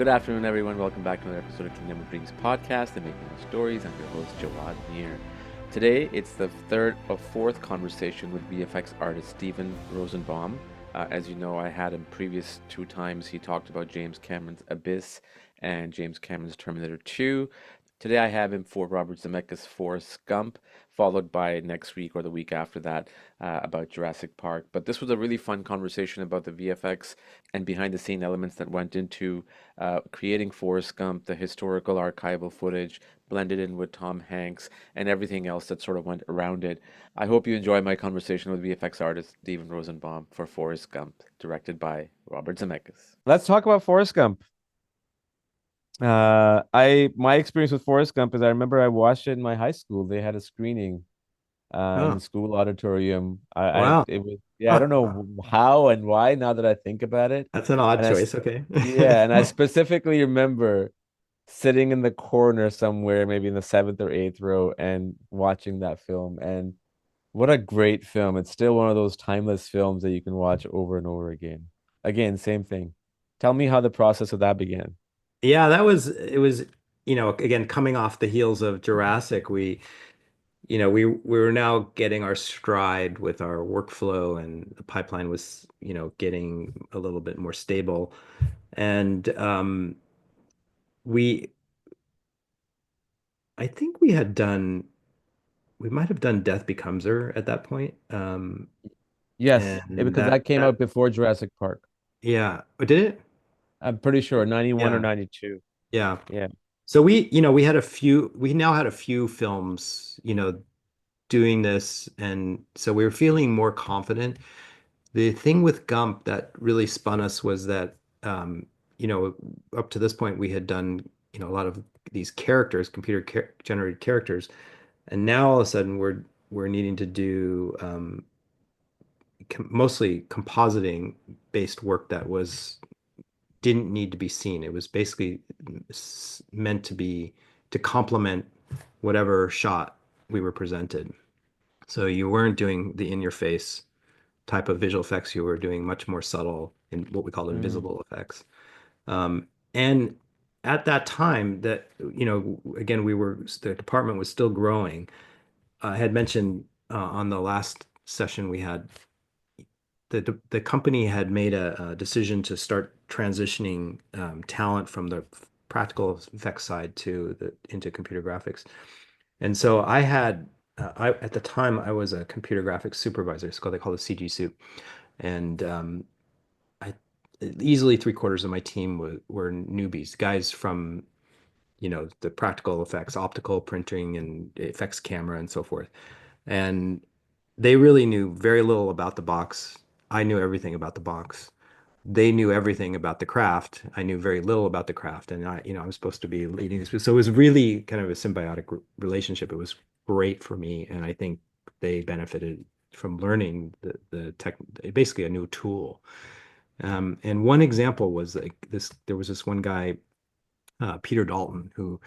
Good afternoon, everyone. Welcome back to another episode of Kingdom of Dreams podcast and Making New Stories. I'm your host, Jawad Mir. Today, it's the third or fourth conversation with VFX artist Stephen Rosenbaum. As you know, I had him previous two times. He talked about James Cameron's Abyss and James Cameron's Terminator 2. Today, I have him for Robert Zemeckis' Forrest Gump, followed by next week or the week after that about Jurassic Park. But this was a really fun conversation about the VFX and behind the scene elements that went into creating Forrest Gump, the historical archival footage blended in with Tom Hanks, and everything else that sort of went around it. I hope you enjoy my conversation with VFX artist Stephen Rosenbaum for Forrest Gump, directed by Robert Zemeckis. Let's talk about Forrest Gump. I my experience with Forrest Gump is I remember I watched it in my high school. They had a screening in Oh, the school auditorium. I wow. it was yeah, I don't know how and why now that I think about it. That's an odd And choice. Okay. yeah, and I specifically remember sitting in the corner somewhere, maybe in the seventh or eighth row, and watching that film. And what a great film! It's still one of those timeless films that you can watch over and over again. Again, same thing. Tell me how the process of that began. Yeah, it was, again, coming off the heels of Jurassic, we were now getting our stride with our workflow and the pipeline was, getting a little bit more stable. And we I think we might have done Death Becomes Her at that point. Yes, And because that came out before Jurassic Park. yeah. Oh, did it? I'm pretty sure 91 or Yeah. 92. Yeah. Yeah. So we now had a few films, doing this, and so we were feeling more confident. The thing with Gump that really spun us was that, um, you know, up to this point we had done, a lot of these characters, generated characters, and now all of a sudden we're needing to do mostly compositing based work that was didn't need to be seen. It was basically meant to complement whatever shot we were presented. So you weren't doing the in your face type of visual effects. You were doing much more subtle in what we call Mm, invisible effects. And at that time that, again, the department was still growing. I had mentioned on the last session we had the company had made a decision to start transitioning talent from the practical effects side to the into computer graphics. And so I at the time I was a computer graphics supervisor. They call it CG soup, and I easily three-quarters of my team were newbies, guys from the practical effects, optical printing, and effects camera, and so forth. And they really knew very little about the box. I knew everything about the box. They knew everything about the craft. I knew very little about the craft, and I was supposed to be leading this. So it was really kind of a symbiotic relationship. It was great for me, and I think they benefited from learning the tech, basically a new tool. And one example was like this. There was this one guy, Peter Dalton, who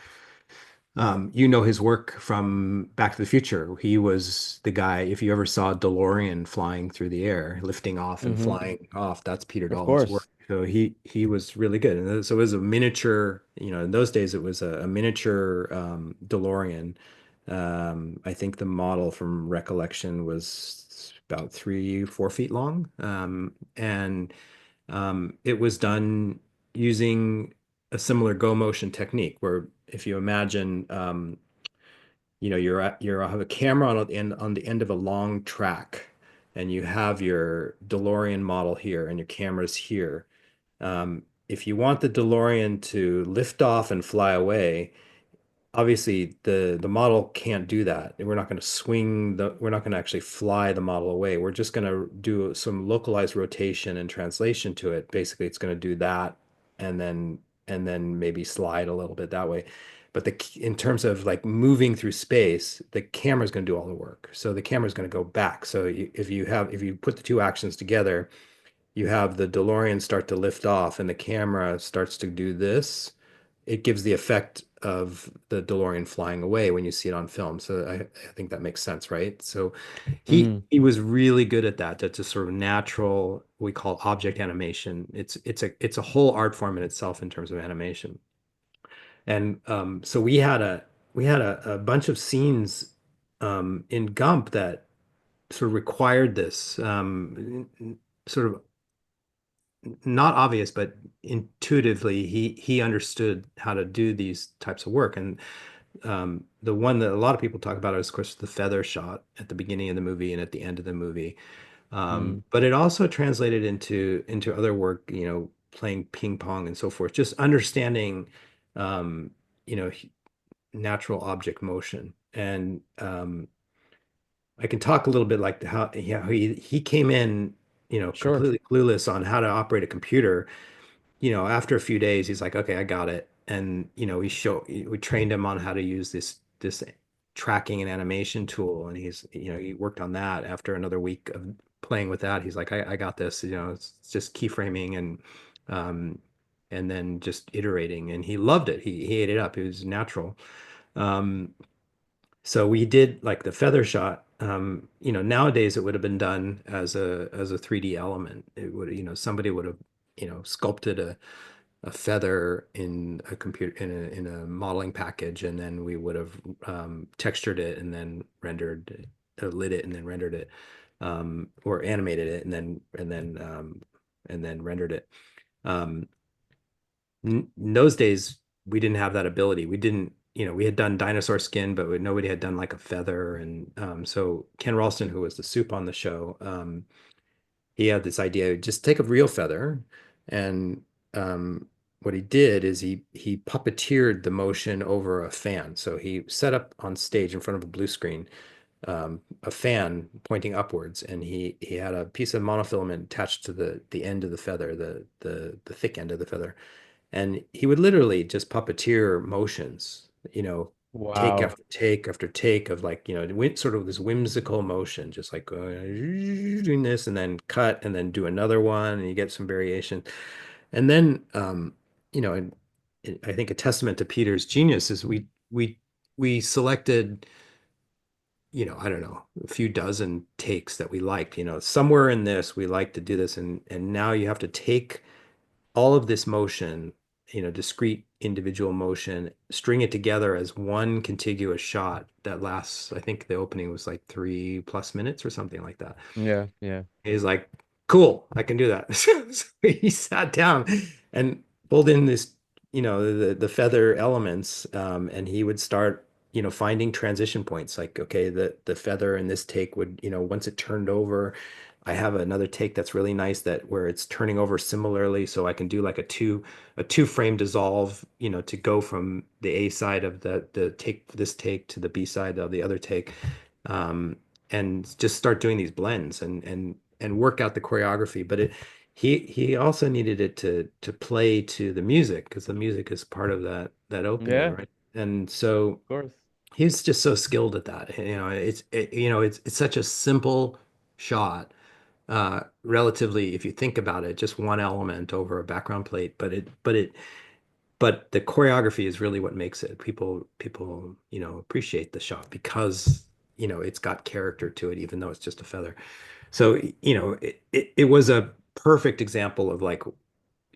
his work from Back to the Future. He was the guy, if you ever saw DeLorean flying through the air, lifting off and hmm. flying off, that's Peter Of Dalton's work. course. So he was really good. And so it was a miniature, in those days it was a miniature DeLorean. I think the model from recollection was about 4 feet long. And it was done using a similar go motion technique where if you imagine you have a camera on the end of a long track and you have your DeLorean model here and your camera's here. If you want the DeLorean to lift off and fly away, obviously the model can't do that. We're not going to actually fly the model away. We're just going to do some localized rotation and translation to it. Basically, it's going to do that and then maybe slide a little bit that way. But in terms of like moving through space, the camera's going to do all the work. So the camera's going to go back. So if you put the two actions together, you have the DeLorean start to lift off and the camera starts to do this. It gives the effect of the DeLorean flying away when you see it on film. So I think that makes sense, right? So Hmm. he was really good at that. That's a sort of natural, we call object animation. It's a whole art form in itself in terms of animation. And so we had a bunch of scenes in Gump that sort of required this sort of not obvious, but intuitively he understood how to do these types of work. And the one that a lot of people talk about is, of course, the feather shot at the beginning of the movie and at the end of the movie. Mm. But it also translated into other work, playing ping pong and so forth, just understanding, um, you know, natural object motion. And I can talk a little bit like how yeah, he came in, Sure. completely clueless on how to operate a computer. After a few days, he's like, okay, I got it. And, we trained him on how to use this tracking and animation tool. And he worked on that after another week of playing with that. He's like, I got this, it's just keyframing um, and then just iterating. And he loved it. He ate it up. It was natural. Um, so we did like the feather shot. Nowadays it would have been done as a 3D element. It would, somebody would have, sculpted a feather in a computer in a modeling package, and then we would have textured it and then rendered lit it and then rendered it, or animated it and then rendered it. Um, in those days, we didn't have that ability. We didn't, we had done dinosaur skin, but nobody had done like a feather. And so Ken Ralston, who was the soup on the show, he had this idea, just take a real feather. And what he did is he puppeteered the motion over a fan. So he set up on stage in front of a blue screen a fan pointing upwards, and he had a piece of monofilament attached to the end of the feather, the thick end of the feather, and he would literally just puppeteer motions, take Wow. after take after take of like, sort of this whimsical motion, just like doing this and then cut and then do another one, and you get some variation. And then, and I think a testament to Peter's genius is we selected, I don't know, a few dozen takes that we liked, somewhere in this, we like to do this. And now you have to take all of this motion, discrete individual motion, string it together as one contiguous shot that lasts, I think the opening was like 3+ minutes or something like that. Yeah, yeah. He's like, cool, I can do that. So he sat down and pulled in this, the feather elements, and he would start, finding transition points. Like, okay, the feather in this take would, once it turned over, I have another take that's really nice that where it's turning over similarly, so I can do like a two frame dissolve, to go from the A side of the take this take to the B side of the other take. Um, and just start doing these blends and work out the choreography. But he also needed it to play to the music, because the music is part of that opening, Yeah, of right? And so course. he's just so skilled at that. It's such a simple shot, relatively, if you think about it, just one element over a background plate, but the choreography is really what makes it. People, appreciate the shot because, it's got character to it, even though it's just a feather. So, it was a perfect example of like,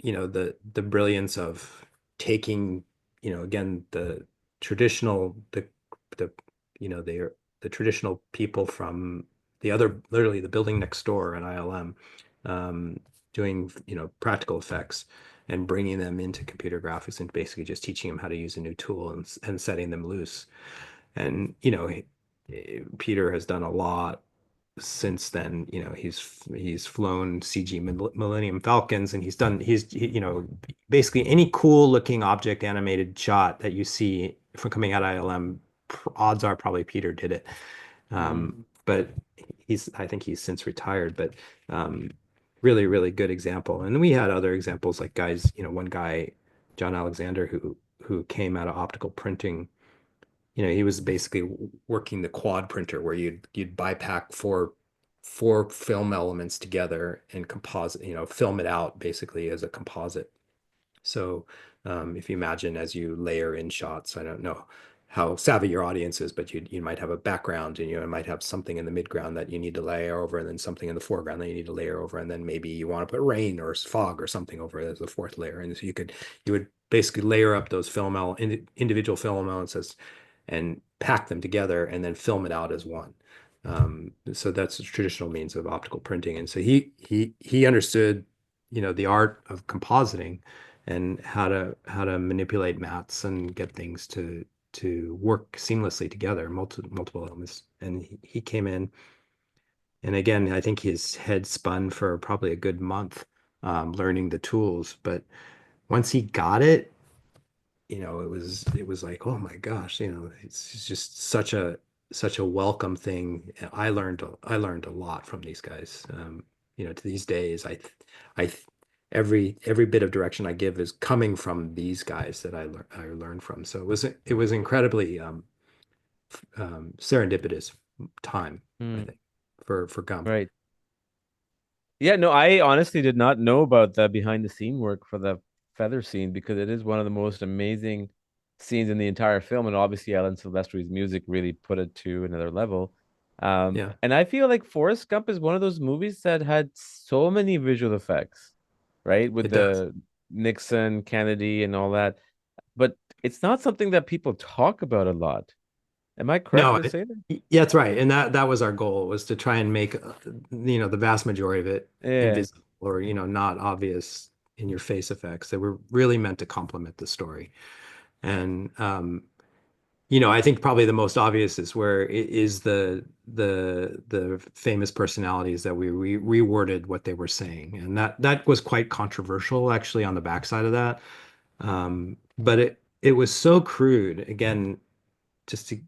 the brilliance of taking, again, traditional, the, the traditional people from literally the building next door in ILM, um, doing, practical effects and bringing them into computer graphics and basically just teaching them how to use a new tool and setting them loose. And, Peter has done a lot since then. He's flown CG Millennium Falcons, and basically any cool looking object animated shot that you see from coming out of ILM, odds are probably Peter did it. Mm. But I think he's since retired, but um, really, really good example. And we had other examples like guys, one guy, John Alexander, who came out of optical printing. He was basically working the quad printer where you'd bipack four film elements together and composite, film it out basically as a composite. So if you imagine as you layer in shots, I don't know how savvy your audience is, but you might have a background and you might have something in the midground that you need to layer over, and then something in the foreground that you need to layer over, and then maybe you want to put rain or fog or something over it as a fourth layer. And so you would basically layer up those individual film elements and pack them together and then film it out as one. So that's a traditional means of optical printing. And so he understood, the art of compositing and how to manipulate mats and get things to work seamlessly together, multiple elements. And he came in, and again, I think his head spun for probably a good month, learning the tools. But once he got it, it was like, oh my gosh, it's just such a welcome thing. I learned a lot from these guys. To these days, I every bit of direction I give is coming from these guys that I learned from. So it was incredibly serendipitous time, I Mm, think, for Gump. right. Yeah, no, I honestly did not know about the behind the scene work for the feather scene because it is one of the most amazing scenes in the entire film. And obviously, Alan Silvestri's music really put it to another level. Yeah, And I feel like Forrest Gump is one of those movies that had so many visual effects, right? With it does. the Nixon, Kennedy, and all that. But it's not something that people talk about a lot. Am I correct No, to say that? yeah, that's right. And that was our goal, was to try and make the vast majority of it Yeah, invisible, or not obvious in your face effects that were really meant to complement the story. And I think probably the most obvious is where it is the famous personalities that we reworded what they were saying, and that was quite controversial actually on the backside of that. But it was so crude. Again,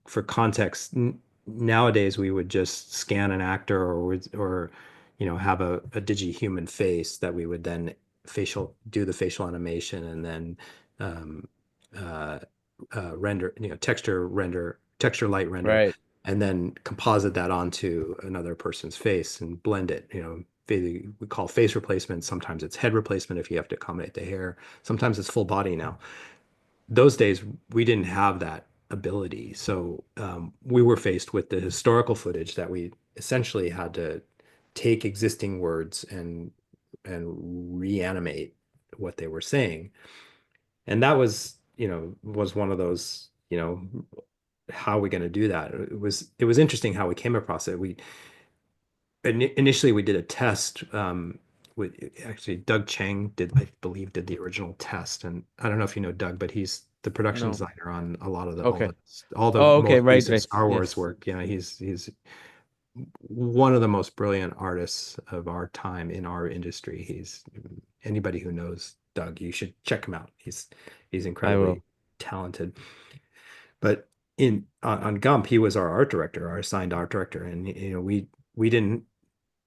for context, nowadays we would just scan an actor, or have a digi-human face that we would then do the facial animation, and then um, uh, render, texture light render, right. and then composite that onto another person's face and blend it. We call face replacement. Sometimes it's head replacement if you have to accommodate the hair. Sometimes it's full body now. Those days we didn't have that ability. So we were faced with the historical footage that we essentially had to take existing words and reanimate what they were saying. And that was one of those, how are we going to do that? It was interesting how we came across it. Initially we did a test with, actually, Doug Chang I believe did the original test. And I don't know if you know Doug, but he's the production No. designer on a lot of the Okay. all the Oh, okay. most Right. recent Right. Star Wars Yes. work. He's one of the most brilliant artists of our time in our industry. He's Anybody who knows Doug, you should check him out. He's I incredibly will. talented. But on Gump, he was our art director, our assigned art director, and we didn't.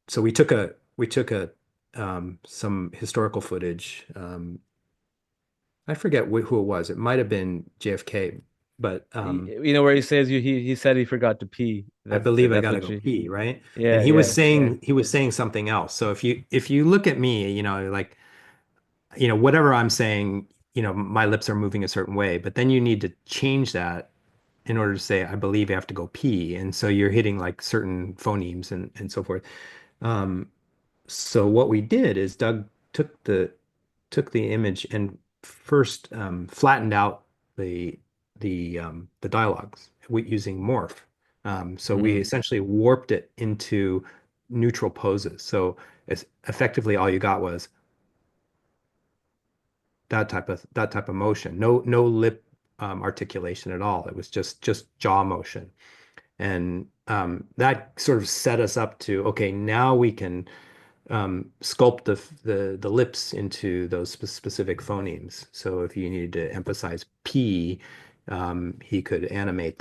So we took a some historical footage. I forget who it was. It might have been JFK, but You know where he says he said he forgot to pee. I believe I That's gotta what go she. pee, right? And Yeah, he was yeah, saying he was saying something else. So if you look at me, like, whatever I'm saying, my lips are moving a certain way, but then you need to change that in order to say, I believe I have to go pee. And so you're hitting like certain phonemes and so forth. Um, so what we did is Doug took the image and first flattened out the dialogues using morph. So we mm, essentially warped it into neutral poses. So it's effectively all you got was that type of motion. No lip articulation at all. It was just jaw motion. And that sort of set us up to, okay, now we can sculpt the lips into those specific phonemes. So if you needed to emphasize P, he could animate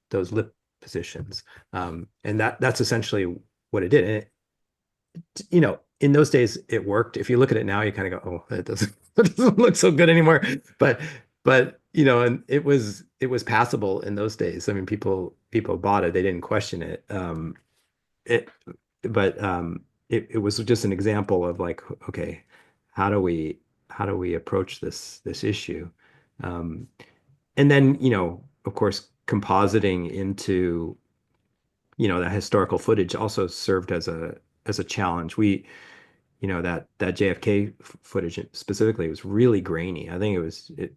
those lip positions. And that's essentially what it did. And in those days it worked. If you look at it now, you kind of go, oh, that doesn't that doesn't look so good anymore. But and it was passable in those days. I mean, people bought it. They didn't question it. It but it was just an example of like, okay, how do we how do we approach this issue? Um, and then, of course, compositing into, that historical footage also served as a challenge. That JFK footage specifically was really grainy. I think it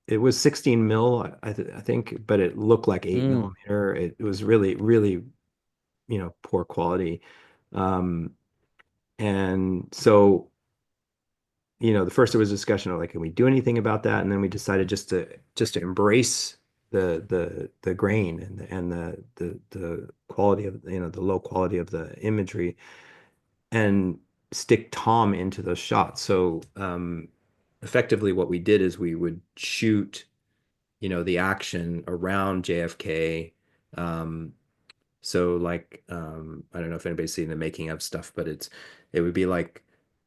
it was 16 mil, I think, but it looked like 8 Mm. millimeter. It was really, really, poor quality. Um, and so, the first there was a discussion of like, can we do anything about that? And then we decided just to embrace the grain and the quality of, the low quality of the imagery and stick Tom into those shots. So effectively what we did is we would shoot, the action around JFK. Um, so like I don't know if anybody's seen the making of stuff, but it would be like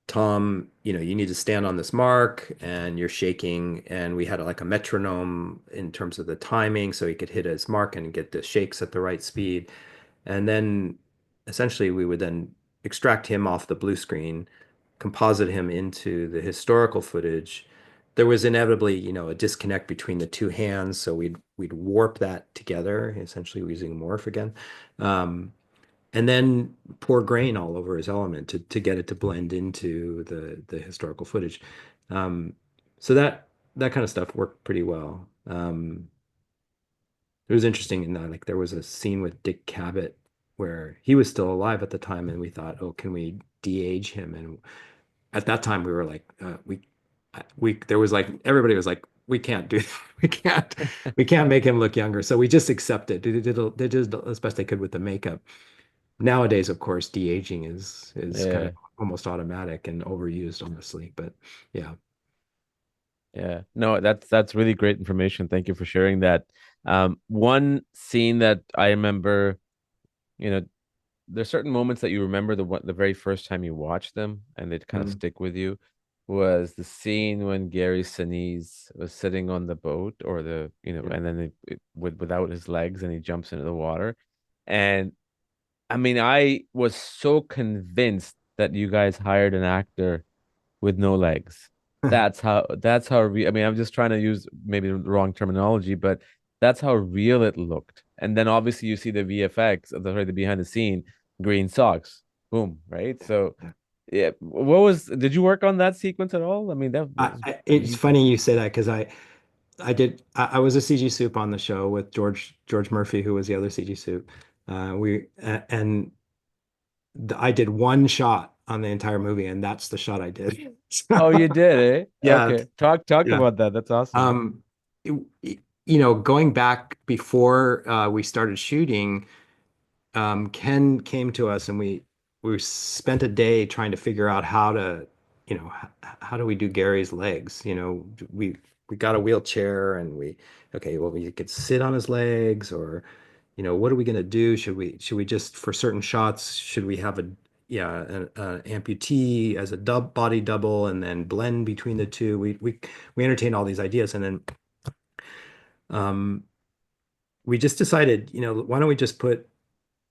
Tom, you need to stand on this mark and you're shaking, and we had like a metronome in terms of the timing so he could hit his mark and get the shakes at the right speed. And then essentially we would then extract him off the blue screen, composite him into the historical footage. There was inevitably, a disconnect between the two hands, so we'd warp that together, essentially using morph again. Um, and then pour grain all over his element to get it to blend into the historical footage. Um, so that kind of stuff worked pretty well. It was interesting in that, like, there was a scene with Dick Cavett where he was still alive at the time, and we thought, oh, can we de-age him? And at that time, we were like, there was like everybody was like, we can't do that. We can't make him look younger. So we just accepted. They did as best they could with the makeup. Nowadays, of course, de-aging is kind of Yeah. almost automatic and overused, honestly. But yeah. Yeah. No, that's really great information. Thank you for sharing that. One scene that I remember, you know, there's certain moments that you remember the very first time you watch them and they kind of Mm. stick with you was the scene when Gary Sinise was sitting on the boat or Yeah. and then without his legs and he jumps into the water. And I mean, I was so convinced that you guys hired an actor with no legs. I mean, I'm just trying to use maybe the wrong terminology, but that's how real it looked. And then obviously you see the VFX of the behind the scene green socks. Boom, right? So yeah, did you work on that sequence at all? I mean, that was It's easy. funny you say that because I was a CG soup on the show with George Murphy, who was the other CG soup. And I did one shot on the entire movie, and that's the shot I did. Oh, So, you did, eh? yeah, Okay. Talk yeah. about that. That's awesome. Um, Going back before we started shooting, Ken came to us and we spent a day trying to figure out how do we do Gary's legs? We got a wheelchair and okay, well, we could sit on his legs, or what are we going to do? Should we just, for certain shots, should we have an amputee as a body double and then blend between the two? We entertained all these ideas, and then um, we just decided, why don't we just put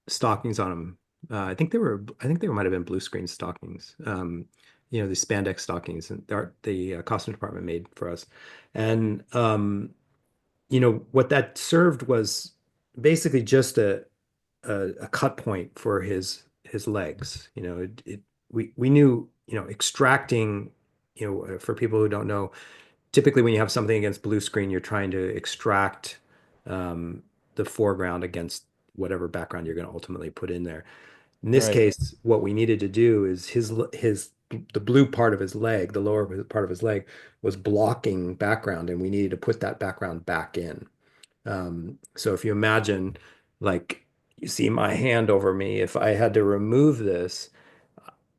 stockings on them. I think they might have been blue screen stockings. The spandex stockings, and the costume department made for us. And what that served was basically just a cut point for his legs. We knew, extracting, for people who don't know, typically when you have something against blue screen, you're trying to extract um, the foreground against whatever background you're going to ultimately put in there. In this Right. case, what we needed to do is the blue part of his leg, the lower part of his leg, was blocking background, and we needed to put that background back in. So if you imagine, like, you see my hand over me, if I had to remove this,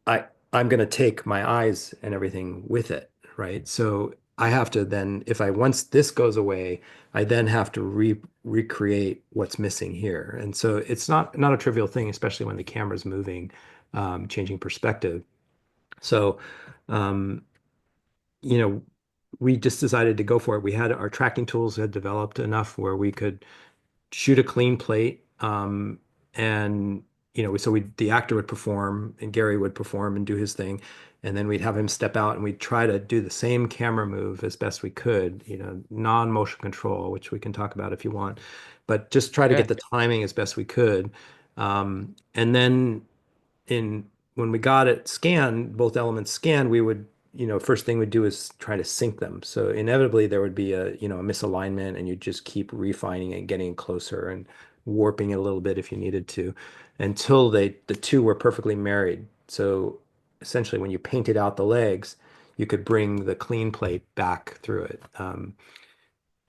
I'm going to take my eyes and everything with it, right? So I have to then, if I once this goes away, I then have to recreate what's missing here. And so it's not a trivial thing, especially when the camera's moving, changing perspective. So, um, you know, we just decided to go for it. We had our tracking tools had developed enough where we could shoot a clean plate. And so the actor would perform and Gary would perform and do his thing. and then we'd have him step out and we'd try to do the same camera move as best we could, non-motion control, which we can talk about if you want, but just try to Yeah. get the timing as best we could. And then in when we got it scanned, both elements scanned, we would, first thing we'd do is try to sync them. So inevitably there would be a misalignment, and you'd just keep refining it, getting closer and warping it a little bit if you needed to, until the two were perfectly married. So essentially, when you painted out the legs, you could bring the clean plate back through it.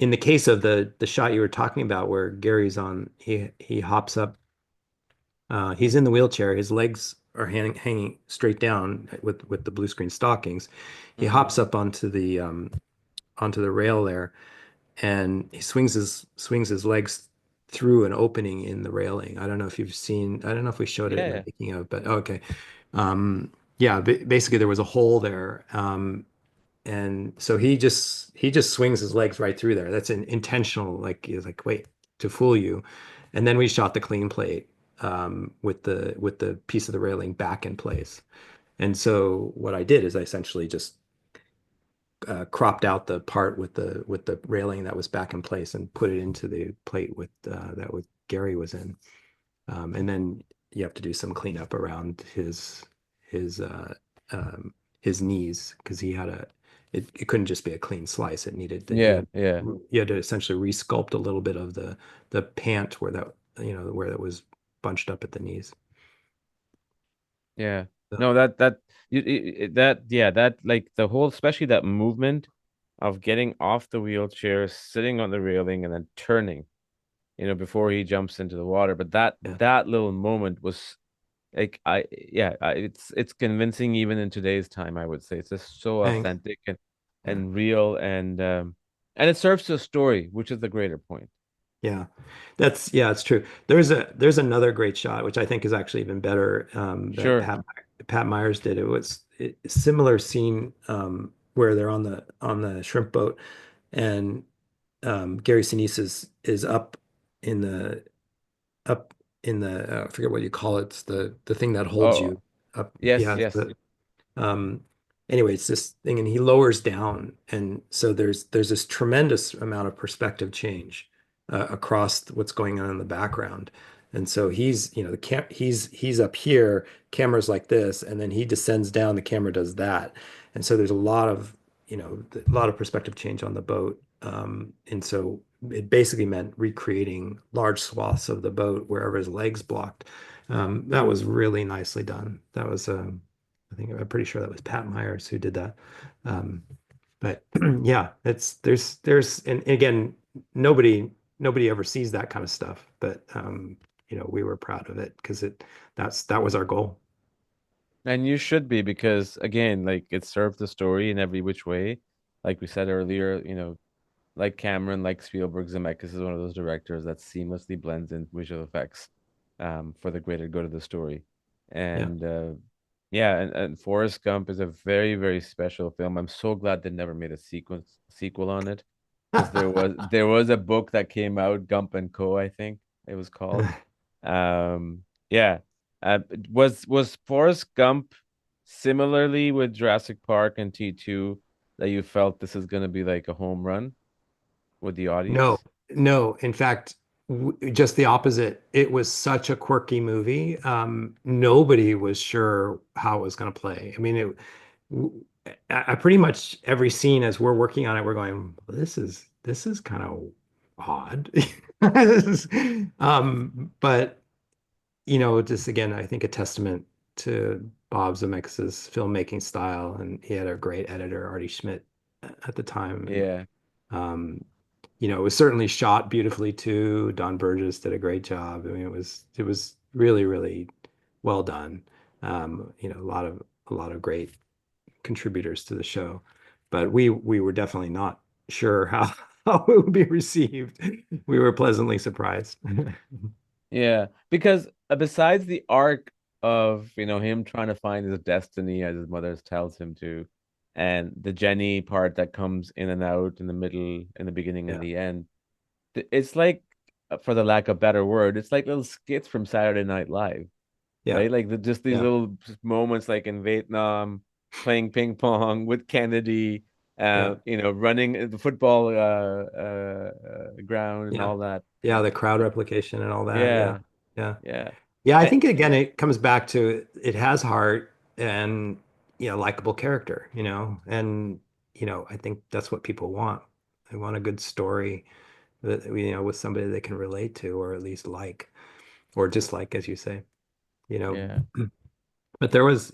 In the case of the shot you were talking about, where Gary's on, he hops up. He's in the wheelchair. His legs are hanging straight down with the blue screen stockings. He Hmm. hops up onto the rail there, and he swings his legs through an opening in the railing. I don't know if you've seen. I don't know if we showed it in the Yeah. making of, but okay. Yeah, basically there was a hole there, and so he just swings his legs right through there. That's an intentional, like, he's like, wait, to fool you. And then we shot the clean plate, with the piece of the railing back in place. And so what I did is I essentially just cropped out the part with the railing that was back in place and put it into the plate with Gary was in. And then you have to do some cleanup around his uh, um, his knees, because it couldn't just be a clean slice. It needed that Yeah. Yeah. you had to essentially resculpt a little bit of the pant where that was bunched up at the knees. Yeah. So, No, that like the whole, especially that movement of getting off the wheelchair, sitting on the railing, and then turning, before he jumps into the water. But that yeah, that little moment was like it's convincing even in today's time, I would say. It's just so thanks. authentic and Yeah. real, and it serves a story, which is the greater point. Yeah, it's true. There's another great shot, which I think is actually even better, that Sure. Pat Myers did. It was a similar scene, where they're on the shrimp boat, and Gary Sinise is in the up in the I forget what you call it. It's the thing that holds Oh, you up. yes, Yeah, yes. um, anyway, it's this thing, and he lowers down, and so there's this tremendous amount of perspective change, across what's going on in the background. And so he's up here, camera's like this, and then he descends down, the camera does that. And so there's a lot of perspective change on the boat. And so it basically meant recreating large swaths of the boat wherever his legs blocked. That was really nicely done. That was I'm pretty sure that was Pat Myers who did that. Um, but yeah, and again, nobody ever sees that kind of stuff. But we were proud of it because that was our goal. And you should be, because again, like, it served the story in every which way. Like we said earlier, like Cameron, like Spielberg, Zemeckis is one of those directors that seamlessly blends in visual effects, for the greater good of the story. Yeah. And yeah, and Forrest Gump is a very, very special film. I'm so glad they never made a sequel on it, because there was a book that came out, Gump and Co., I think it was called. Yeah. Was Forrest Gump similarly with Jurassic Park and T2, that you felt this is gonna be like a home run with the No, audience? no. In fact, just the opposite. It was such a quirky movie. Nobody was sure how it was going to play. I mean, w- I pretty much every scene as we're working on it, we're going, this is kind of odd. But just again, I think a testament to Bob Zemeckis' filmmaking style, and he had a great editor, Artie Schmidt, at the time, and Yeah. um, it was certainly shot beautifully too. Don Burgess did a great job. I mean, it was really, really well done. A lot of great contributors to the show, but we were definitely not sure how how it would be received. We were pleasantly surprised. Yeah, because besides the arc of, him trying to find his destiny as his mother tells him to, and the Jenny part that comes in and out in the middle, in the beginning and Yeah, the end, it's like, for the lack of better word, it's like little skits from Saturday Night Live, yeah, right? Like just these yeah, little moments, like in Vietnam. playing ping pong with Kennedy, Yeah. running the football ground and Yeah. all that. Yeah, the crowd replication and all that. Yeah. Yeah, Yeah. yeah. Yeah, I Eh, think again it comes back to it has heart and likable character, and I think that's what people want. They want a good story that with somebody they can relate to or at least like or dislike, as you say, you know. yeah, But there was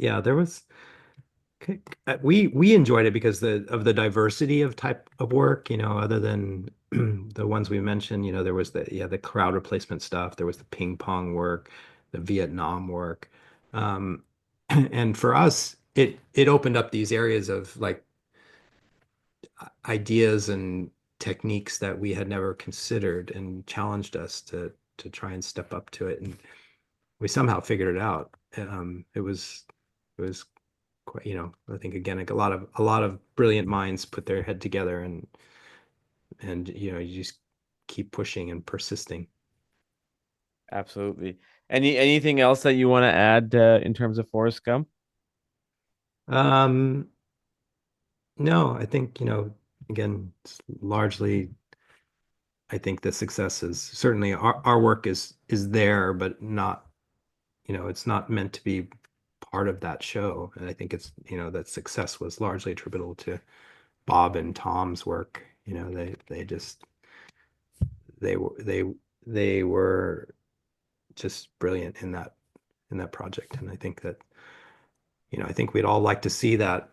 we enjoyed it because of the diversity of type of work, other than the ones we mentioned, there was the crowd replacement stuff, there was the ping pong work, the Vietnam work. Um, and for us, it opened up these areas of like ideas and techniques that we had never considered and challenged us to try and step up to it. And we somehow figured it out. It was quite, I think again, like a lot of brilliant minds put their head together and you just keep pushing and persisting. absolutely. Anything else that you want to add in terms of Forrest Gump? Um, no, I think, again, it's largely, I think the success is certainly our work is there, but not, it's not meant to be part of that show. And I think it's, that success was largely attributable to Bob and Tom's work. They just they were just brilliant in that project. And I think that, I think we'd all like to see that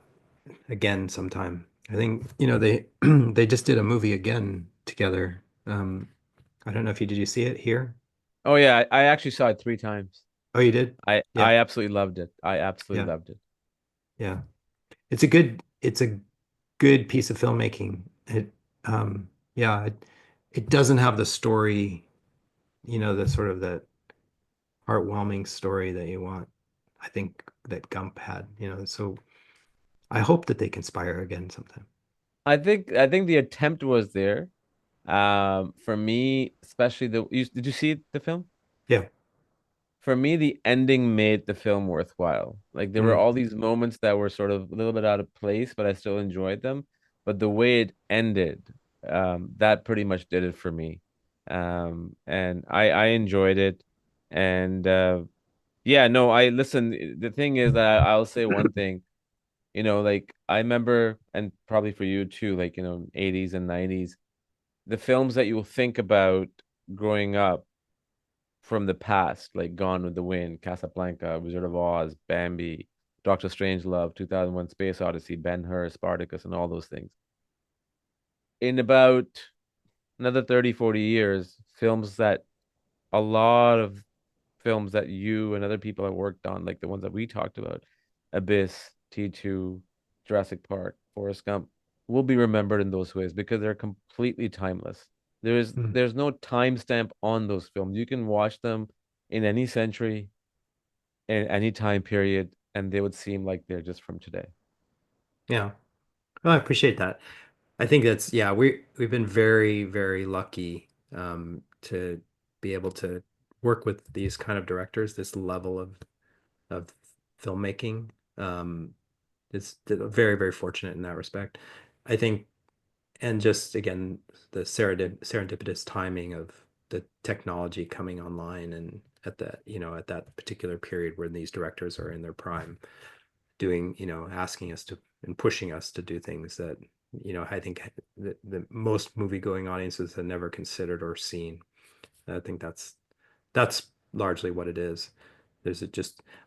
again sometime. I think, they they just did a movie again together. I don't know if did you see it here? Oh yeah, I actually saw it 3 times. Oh, you did? Yeah, I absolutely loved it. I absolutely yeah, loved it. yeah. It's a good piece of filmmaking. Yeah, it doesn't have the story, the sort of the heartwarming story that you want. I think that Gump had, so I hope that they conspire again sometime. I think the attempt was there. For me, especially did you see the film? Yeah. For me, the ending made the film worthwhile. Like there were Mm, all these moments that were sort of a little bit out of place, but I still enjoyed them. But the way it ended, that pretty much did it for me. And I enjoyed it. And yeah, no, I listen. The thing is that I'll say one thing. Like I remember, and probably for you too, like 80s and 90s, the films that you'll think about growing up from the past, like Gone with the Wind, Casablanca, Wizard of Oz, Bambi, Doctor Strangelove, 2001 Space Odyssey, Ben-Hur, Spartacus, and all those things. In about another 30, 40 years, a lot of films that you and other people have worked on, like the ones that we talked about, Abyss, T2, Jurassic Park, Forrest Gump, will be remembered in those ways because they're completely timeless. There's mm. there's no timestamp on those films. You can watch them in any century, in any time period, and they would seem like they're just from today. Yeah. Well, I appreciate that. I think that's, yeah, we've been very, very lucky to be able to work with these kind of directors, this level of filmmaking. It's very, very fortunate in that respect. I think, and just again, the serendipitous timing of the technology coming online and at that particular period where these directors are in their prime, doing, asking us to and pushing us to do things that, I think the most movie going audiences have never considered or seen. I think that's largely what it is.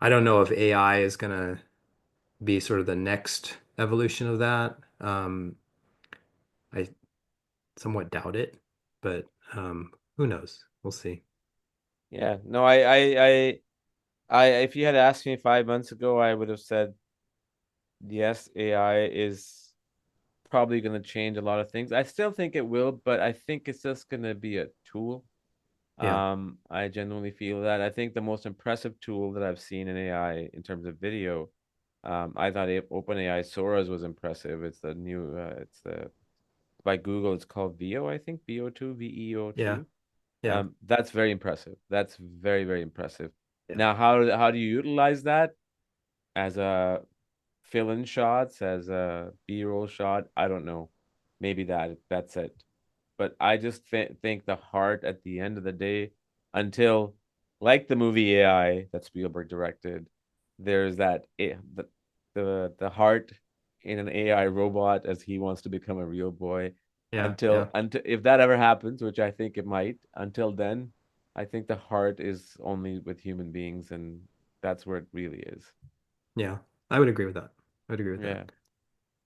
I don't know if AI is gonna be sort of the next evolution of that. I somewhat doubt it, but who knows? We'll see. Yeah, no, if you had asked me 5 months ago, I would have said yes, AI is probably going to change a lot of things. I still think it will, but I think it's just going to be a tool. Yeah, I genuinely feel that. I think the most impressive tool that I've seen in AI in terms of video, I thought OpenAI Sora's was impressive. It's the by Google. It's called VO, I think, VO2, yeah, VEO2. yeah, That's very impressive. That's very, very impressive. yeah, Now, how do you utilize that as a fill-in shots, as a B-roll shot. I don't know. Maybe that's it. But I just think the heart at the end of the day, until like the movie AI that Spielberg directed, there's the heart in an AI robot as he wants to become a real boy. Yeah, yeah, Until if that ever happens, which I think it might, until then, I think the heart is only with human beings, and that's where it really is. yeah. I would agree with that. I would agree with that.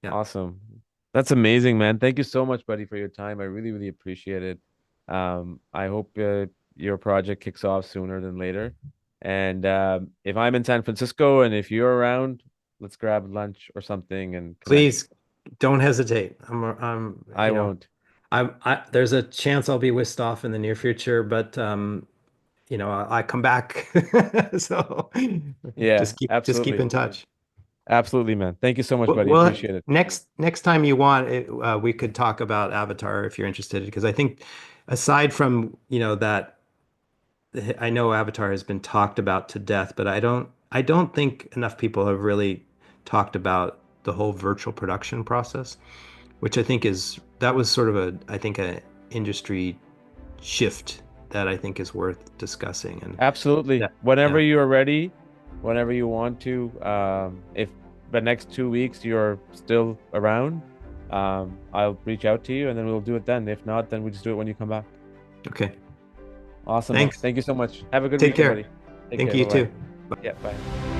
Yeah. Yeah. Awesome. That's amazing, man. Thank you so much, buddy, for your time. I really, really appreciate it. I hope your project kicks off sooner than later. And if I'm in San Francisco and if you're around, let's grab lunch or something and connect. Please don't hesitate. I won't. There's a chance I'll be whisked off in the near future, but I come back. So Yeah, just keep absolutely. in touch. Absolutely, man. Thank you so much, buddy. Well, Appreciate it. next time you want it, we could talk about Avatar if you're interested, because I think aside from, that I know Avatar has been talked about to death, but I don't think enough people have really talked about the whole virtual production process, which I think that was sort of I think a industry shift that I think is worth discussing. And Absolutely. yeah, Whenever yeah. you are ready, whenever you want to, if the next 2 weeks you're still around, I'll reach out to you and then we'll do it then. If not, then we just do it when you come back. Okay. Awesome, man. Thanks. Thank you so much. Have a good Take weekend, care. buddy. Take Thank care. you Bye-bye. too. Yeah, bye.